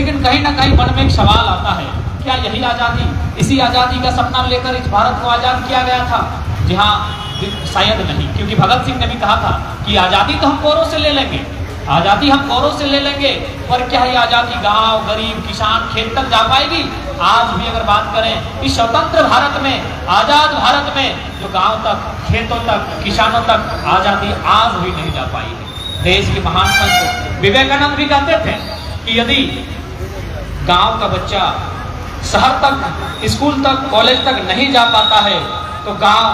लेकिन कहीं ना कहीं मन में एक सवाल आता है, क्या यही आज़ादी, इसी आज़ादी का सपना लेकर इस भारत को आज़ाद किया गया था? जी हाँ, शायद नहीं, क्योंकि भगत सिंह ने भी कहा था कि आज़ादी तो हम गौरव से ले लेंगे, आज़ादी हम गौरव से ले लेंगे, पर क्या ये आज़ादी गांव, गरीब, किसान, खेत तक जा पाएगी? आज भी अगर बात करें इस स्वतंत्र भारत में, आज़ाद भारत में, जो गांव तक, खेतों तक, किसानों तक आज़ादी आज भी नहीं जा पाई है। देश के महान संत विवेकानंद भी कहते थे कि यदि गांव का बच्चा शहर तक, स्कूल तक, कॉलेज तक नहीं जा पाता है तो गांव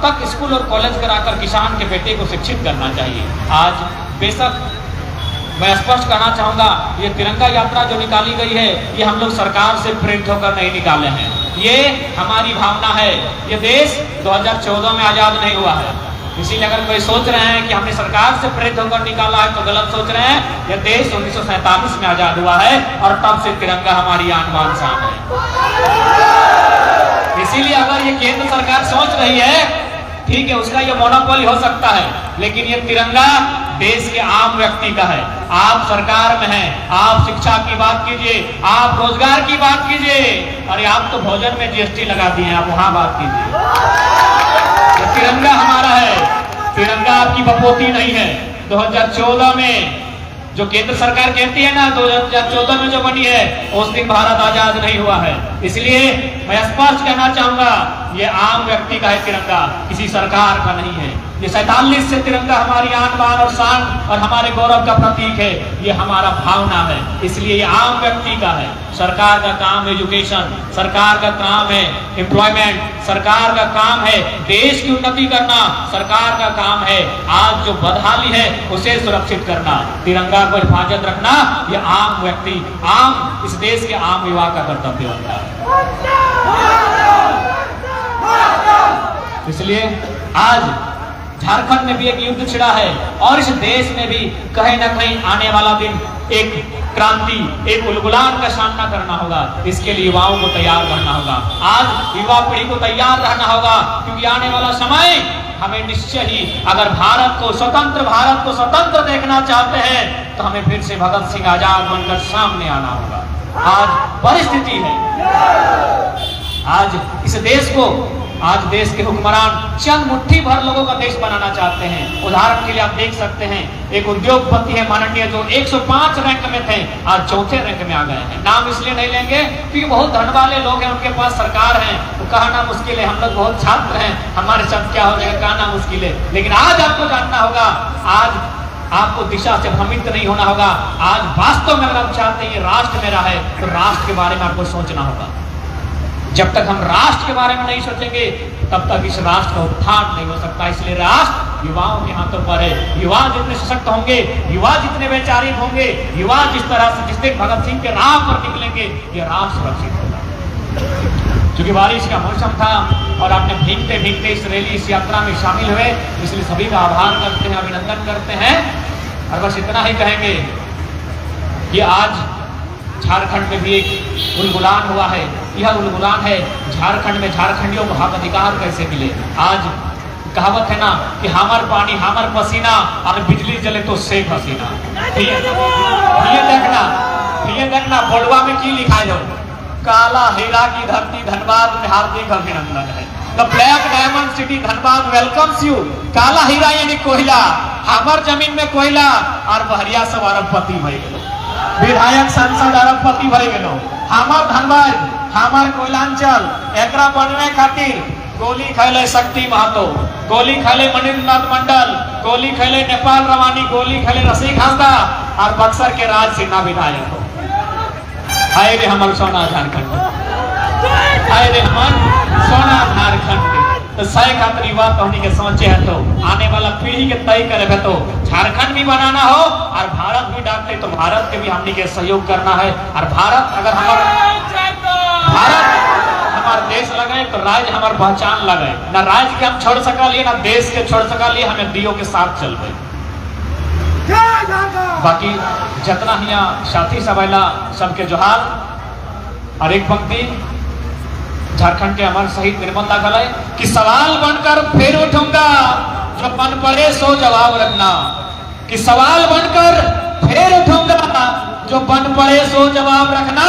तक स्कूल और कॉलेज कराकर किसान के बेटे को शिक्षित करना चाहिए। आज बेशक मैं स्पष्ट कहना चाहूंगा, ये तिरंगा यात्रा जो निकाली गई है, ये हम लोग सरकार से प्रेरित होकर नहीं निकाले हैं, ये हमारी भावना है। ये देश 2014 में आजाद नहीं हुआ है, इसीलिए अगर कोई सोच रहे हैं कि हमने सरकार से प्रेरित होकर निकाला है तो गलत सोच रहे हैं। यह देश 1947 में आजाद हुआ है और तब से तिरंगा हमारी आन बान शान है। इसीलिए अगर ये केंद्र सरकार सोच रही है, ठीक है, उसका ये मोनोपोली हो सकता है, लेकिन ये तिरंगा देश के आम व्यक्ति का है। आप सरकार में हैं, आप शिक्षा की बात कीजिए, आप रोजगार की बात कीजिए, अरे आप तो भोजन में जीएसटी लगा दिए हैं, आप वहां बात कीजिए। तिरंगा हमारा है, तिरंगा आपकी बपोती नहीं है। 2014 में जो केंद्र सरकार कहती है ना 2014 में जो बनी है, उस दिन भारत आजाद नहीं हुआ है। इसलिए मैं स्पष्ट कहना चाहूंगा, ये आम व्यक्ति का है तिरंगा, किसी सरकार का नहीं है। ये 47 से तिरंगा हमारी आन बान और शान और हमारे गौरव का प्रतीक है, ये हमारा भावना है, इसलिए ये आम व्यक्ति का है। सरकार का काम है एजुकेशन, सरकार का काम है एम्प्लॉयमेंट, सरकार का काम है देश की उन्नति करना, सरकार का काम है आज जो बदहाली है उसे सुरक्षित करना, तिरंगा को हिफाजत रखना, ये आम व्यक्ति, आम इस देश के आम युवा का कर्तव्य बनता है। इसलिए आज झारखंड में भी एक युद्ध छिड़ा है और इस देश में भी कहीं ना कहीं आने वाला दिन एक क्रांति, एक उलगुलान का सामना करना होगा। इसके लिए युवाओं को तैयार रहना होगा, आज युवा पीढ़ी को तैयार रहना होगा, क्योंकि आने वाला समय हमें निश्चय ही, अगर भारत को स्वतंत्र देखना चाहते हैं तो हमें फिर से भगत सिंह आजाद बनकर सामने आना होगा। आज परिस्थिति है, आज इस देश को, आज देश के हुक्मरान चंद मुट्ठी भर लोगों का देश बनाना चाहते हैं। उदाहरण के लिए आप देख सकते हैं, एक उद्योगपति है माननीय, जो 105 रैंक में थे, आज चौथे रैंक में आ गए हैं। नाम इसलिए नहीं लेंगे क्योंकि बहुत धन वाले लोग हैं, उनके पास सरकार है, तो कहना मुश्किल है। हम लोग बहुत छात्र हैं, हमारे साथ क्या हो जाएगा कहना मुश्किल है। लेकिन आज आपको जानना होगा, आज आपको दिशा से भ्रमित नहीं होना होगा। आज वास्तव में अगर आप चाहते हैं ये राष्ट्र मेरा है, तो राष्ट्र के बारे में आपको सोचना होगा। जब तक हम राष्ट्र के बारे में नहीं सोचेंगे तब तक इस राष्ट्र का उत्थान नहीं हो सकता। इसलिए राष्ट्र युवाओं के हाथों पर है। युवा जितने सशक्त होंगे, युवा जितने वैचारिक होंगे, युवा जिस तरह से, जिस दिन भगत सिंह के राह पर निकलेंगे, ये राष्ट्र सुरक्षित होगा। क्योंकि बारिश का मौसम था और आपने भीगते भीगते इस रैली, इस यात्रा में शामिल हुए, इसलिए सभी का आभार करते हैं, अभिनंदन करते हैं। और बस इतना ही कहेंगे कि आज झारखंड में भी एक उलगुलान हुआ है। यह उलगुलान है झारखंड में झारखंडियों को हक अधिकार कैसे मिले। आज कहावत है ना कि हमार पानी हमार पसीना और बिजली जले तो शेख हसीना। ये देखना बोर्डवा में की लिखा है, काला हीरा की धरती धनबाद में हार्दिक अभिनंदन है। The black diamond city Dhanbad welcomes you. काला हीरा यानी कोयला, हमार जमीन में कोयला और बहरिया सब अरबपति भई गेलो, विधायक सांसद अरबपति भई गेलो। हमार धनबाद, हमार कोयलांचल, एकरा बनने खातिर गोली खैले शक्ति महतो, गोली खैले मणिनाथ मंडल, गोली खैले नेपाल रवानी, गोली खैले रसिक हासदा और बक्सर के राज सिन्हा विधायक हो। आए रे हमर सोना झारखंड, आए रे हमर सोना झारखंड। तो सही खातिर युवा कहनी के सोचे है, तो आने वाला पीढ़ी के तय करे तो झारखंड भी बनाना हो और भारत भी डालते तो भारत के भी हमनी के सहयोग करना है। और भारत अगर हमारा देश लगे तो राज्य हमार पहचान लगे, ना राज्य के हम छोड़ सका लिए, ना देश के छोड़ सका लिए, हमें दियो के साथ चल रहे। बाकी जितना हिया साथी सबैला सबके जोहार। और एक पंक्ति झारखंड के अमर शहीद निर्मल दाखल है कि सवाल बनकर फिर उठूंगा, जो पन पड़े सो जवाब रखना। कि सवाल बनकर फिर उठूंगा, जो बन पड़े सो जवाब रखना,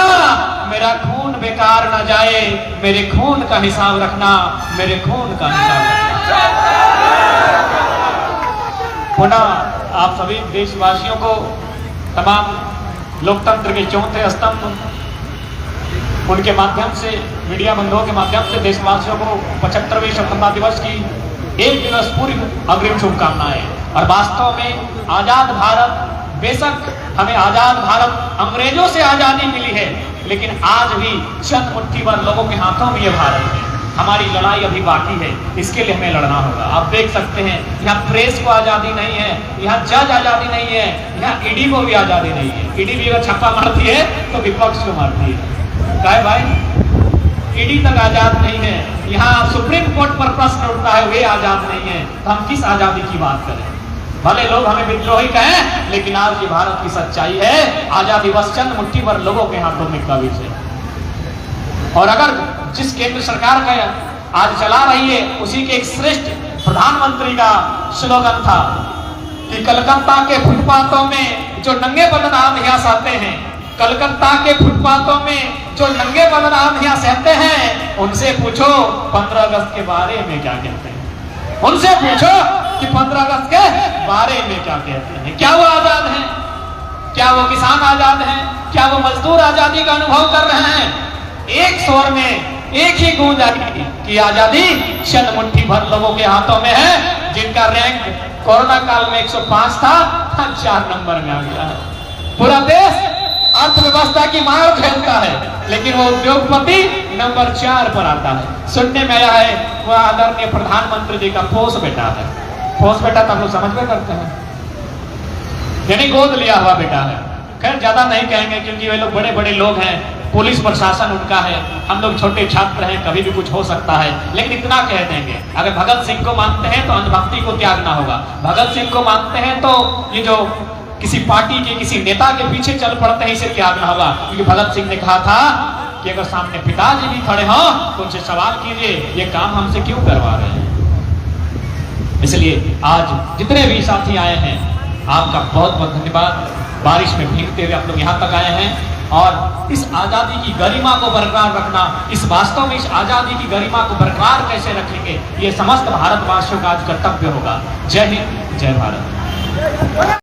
मेरा खून बेकार न जाए, मेरे खून का हिसाब रखना, मेरे खून का हिसाब रखना। पुनः आप सभी देशवासियों को, तमाम लोकतंत्र के चौथे स्तंभ उनके माध्यम से, मीडिया बंधुओं के माध्यम से देशवासियों को 75वें स्वतंत्रता दिवस की एक दिवस पूर्व अग्रिम शुभकामनाएं। और वास्तव में आजाद भारत, बेशक हमें आजाद भारत, अंग्रेजों से आजादी मिली है, लेकिन आज भी चंद मुट्ठी भर लोगों के हाथों में ये भारत है। हमारी लड़ाई अभी बाकी है, इसके लिए हमें लड़ना होगा। आप देख सकते हैं यहाँ प्रेस को आजादी नहीं है, यहाँ जज आजादी नहीं है, यहाँ ईडी को भी आजादी नहीं है। ईडी भी अगर छापा मारती है तो विपक्ष को मारती है। काय भाई, ईडी तक आजाद नहीं है, यहाँ सुप्रीम कोर्ट पर प्रश्न उठता है, वे आजाद नहीं है, तो हम किस आजादी की बात करें? भले लोग हमें विद्रोही कहें, लेकिन आज ये भारत की सच्चाई है, आजादी बस चंद मुट्ठी भर लोगों के हाथों में काबिज है। और अगर जिस केंद्र सरकार का आज चला रही है, उसी के एक श्रेष्ठ प्रधानमंत्री का स्लोगन था कि कलकत्ता के फुटपाथों में जो नंगे बदनाम यहाँ सहते हैं, कलकत्ता के फुटपाथों में जो नंगे बदनाम यहाँ सहते हैं, उनसे पूछो 15 अगस्त के बारे में क्या कहते हैं। उनसे पूछो कि 15 अगस्त के बारे में क्या कहते हैं। क्या वो आजाद हैं? क्या वो किसान आजाद हैं? क्या वो मजदूर आजादी का अनुभव कर रहे हैं? एक स्वर में एक ही गूंज आई कि आजादी चंद मुट्ठी भर लोगों के हाथों में है, जिनका रैंक कोरोना काल में 105 था, 4 नंबर में आ गया है। पूरा देश अर्थव्यवस्था की मार खेलता है, लेकिन वो उद्योगपति नंबर 4 पर आता है। सुनने में आया है वह आदरणीय प्रधानमंत्री जी का पोस बेटा है। पोस बेटा तो हम लोग समझ में करते हैं, यानी गोद लिया हुआ बेटा है। खैर ज्यादा नहीं कहेंगे क्योंकि वे लोग बड़े बड़े लोग हैं, पुलिस प्रशासन उनका है, हम लोग छोटे छात्र हैं, कभी भी कुछ हो सकता है। लेकिन इतना कह देंगे, अगर भगत सिंह को मानते हैं तो अंधभक्ति को त्यागना होगा। भगत सिंह को मानते हैं तो ये जो किसी पार्टी के किसी नेता के पीछे चल पड़ते हैं, इसे त्यागना होगा। क्योंकि भगत सिंह ने कहा था कि अगर सामने पिताजी भी खड़े हों तो उनसे सवाल कीजिए, ये काम हमसे क्यों करवा रहे हैं। इसलिए आज जितने भी साथी आए हैं, आपका बहुत बहुत धन्यवाद। बारिश में भीगते हुए आप लोग यहाँ तक आए हैं, और इस आजादी की गरिमा को बरकरार रखना, इस वास्तव में इस आजादी की गरिमा को बरकरार कैसे रखेंगे, ये समस्त भारतवासियों का आज कर्तव्य होगा। जय हिंद, जय भारत।